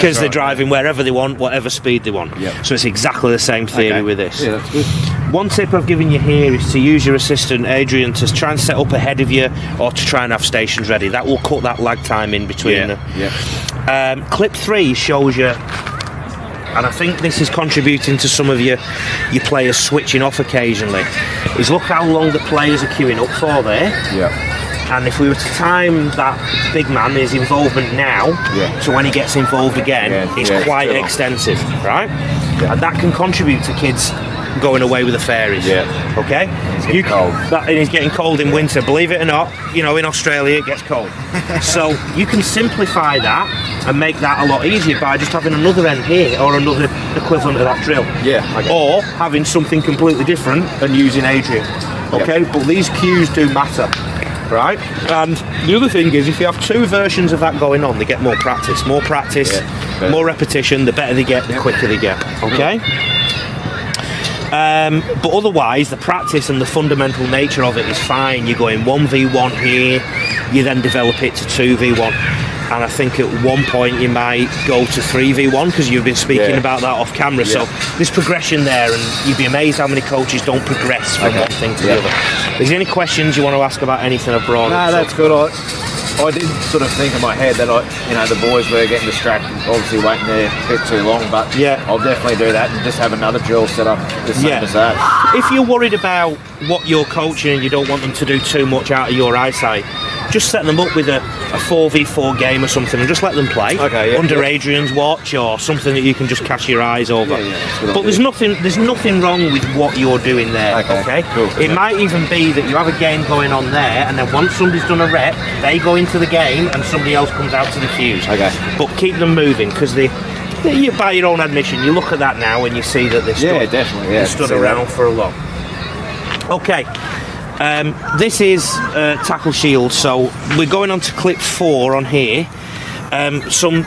because they're driving wherever they want, whatever speed they want. Yep. So it's exactly the same theory with this. Yeah, that's good. One tip I've given you here is to use your assistant Adrian to try and set up ahead of you, or to try and have stations ready. That will cut that lag time in between them. Clip 3 shows you, and I think this is contributing to some of your players switching off occasionally, is look how long the players are queuing up for there. And if we were to time that big man, his involvement now, so when he gets involved again, it's quite extensive, right? And that can contribute to kids going away with the fairies. Okay? It's getting cold. And it's getting cold in winter. Believe it or not, you know, in Australia it gets cold. So you can simplify that and make that a lot easier by just having another end here, or another equivalent of that drill. Or having something completely different and using Adrian. Okay? But these cues do matter. Right? And the other thing is, if you have 2 versions of that going on, they get more practice. More practice, more repetition, the better they get, the quicker they get. Okay? But otherwise, the practice and the fundamental nature of it is fine. You're going 1v1 here, you then develop it to 2v1. And I think at one point you might go to 3v1, because you've been speaking about that off camera. So there's progression there, and you'd be amazed how many coaches don't progress from one thing to the other. Is there any questions you want to ask about anything I've brought up? No, that's good. I did sort of think in my head that the boys were getting distracted, obviously waiting there a bit too long, but I'll definitely do that and just have another drill set up the same as that. If you're worried about what you're coaching and you don't want them to do too much out of your eyesight, just set them up with a 4v4 game or something and just let them play under Adrian's watch, or something that you can just cast your eyes over. But there's nothing wrong with what you're doing there. Okay? Cool. It might even be that you have a game going on there, and then once somebody's done a rep, they go into the game and somebody else comes out to the cues. But keep them moving, because you, by your own admission, you look at that now and you see that they're stood around for a lot. Okay. This is tackle shield, so we're going on to clip 4 on here. Some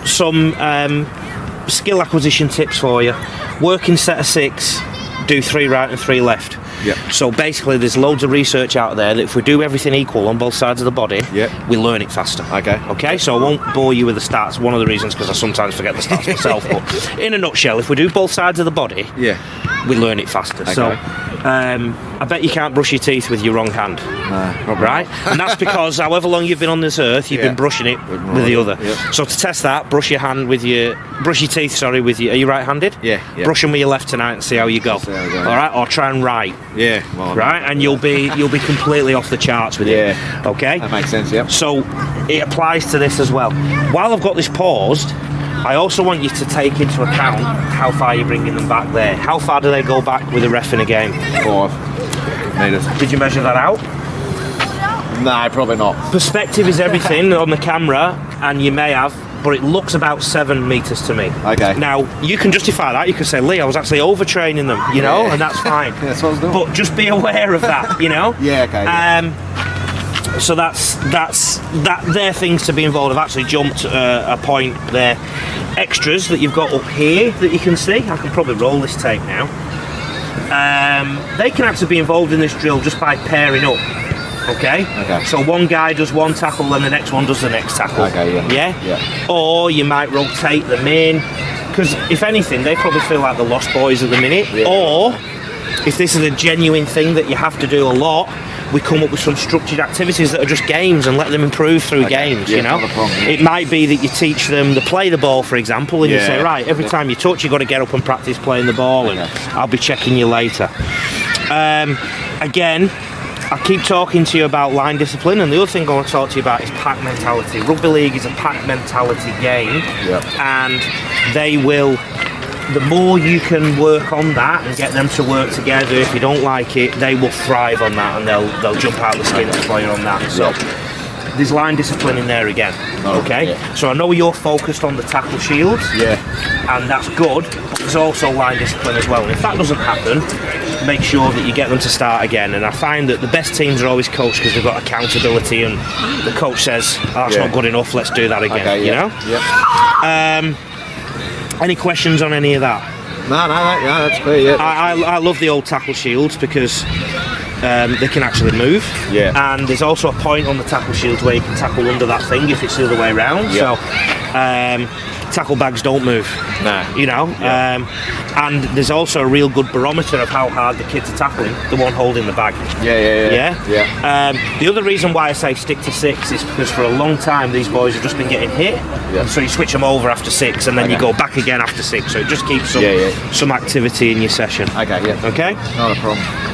skill acquisition tips for you. Working set of 6, do 3 right and 3 left. So basically there's loads of research out there that if we do everything equal on both sides of the body, we learn it faster. Okay, so I won't bore you with the stats. One of the reasons, because I sometimes forget the stats myself, but in a nutshell, if we do both sides of the body, we learn it faster. So I bet you can't brush your teeth with your wrong hand, right? And that's because however long you've been on this earth, you've been brushing it with the other. So to test that, brush your teeth with your, are you right-handed? Brush them with your left tonight and see how you go. All right, or try and write. Right, and you'll be completely off the charts with it. Okay, that makes sense. So it applies to this as well. While I've got this paused, I also want you to take into account how far you're bringing them back there. How far do they go back with a ref in a game? 5 metres. Did you measure that out? No, probably not. Perspective is everything on the camera, and you may have, but it looks about 7 metres to me. Now, you can justify that. You can say, Lee, I was actually overtraining them, you know, and that's fine. That's what I was doing. But just be aware of that, you know? So that's they're things to be involved. I've actually jumped a point there. Extras that you've got up here that you can see. I can probably roll this tape now. They can actually be involved in this drill just by pairing up. Okay. So one guy does one tackle, then the next one does the next tackle. Or you might rotate them in, because if anything, they probably feel like the lost boys at the minute. Or if this is a genuine thing that you have to do a lot, we come up with some structured activities that are just games and let them improve through games, you know. It might be that you teach them to play the ball, for example, and you say, right, every time you touch, you've got to get up and practice playing the ball, and I'll be checking you later. Again, I keep talking to you about line discipline, and the other thing I want to talk to you about is pack mentality. Rugby league is a pack mentality game, and they will, the more you can work on that and get them to work together, if you don't like it, they will thrive on that, and they'll jump out of the skin to play on that. So there's line discipline in there again. So I know you're focused on the tackle shields, and that's good, but there's also line discipline as well, and if that doesn't happen, make sure that you get them to start again. And I find that the best teams are always coached because they've got accountability, and the coach says, oh, it's not good enough, let's do that again, you know? Any questions on any of that? No, that's clear. I love the old tackle shields because they can actually move, and there's also a point on the tackle shields where you can tackle under that thing if it's the other way around. So tackle bags don't move. No. You know, and there's also a real good barometer of how hard the kids are tackling, the one holding the bag. The other reason why I say stick to 6 is because for a long time these boys have just been getting hit, and so you switch them over after 6 and then you go back again after 6, so it just keeps some activity in your session. Okay, Okay? Not a problem.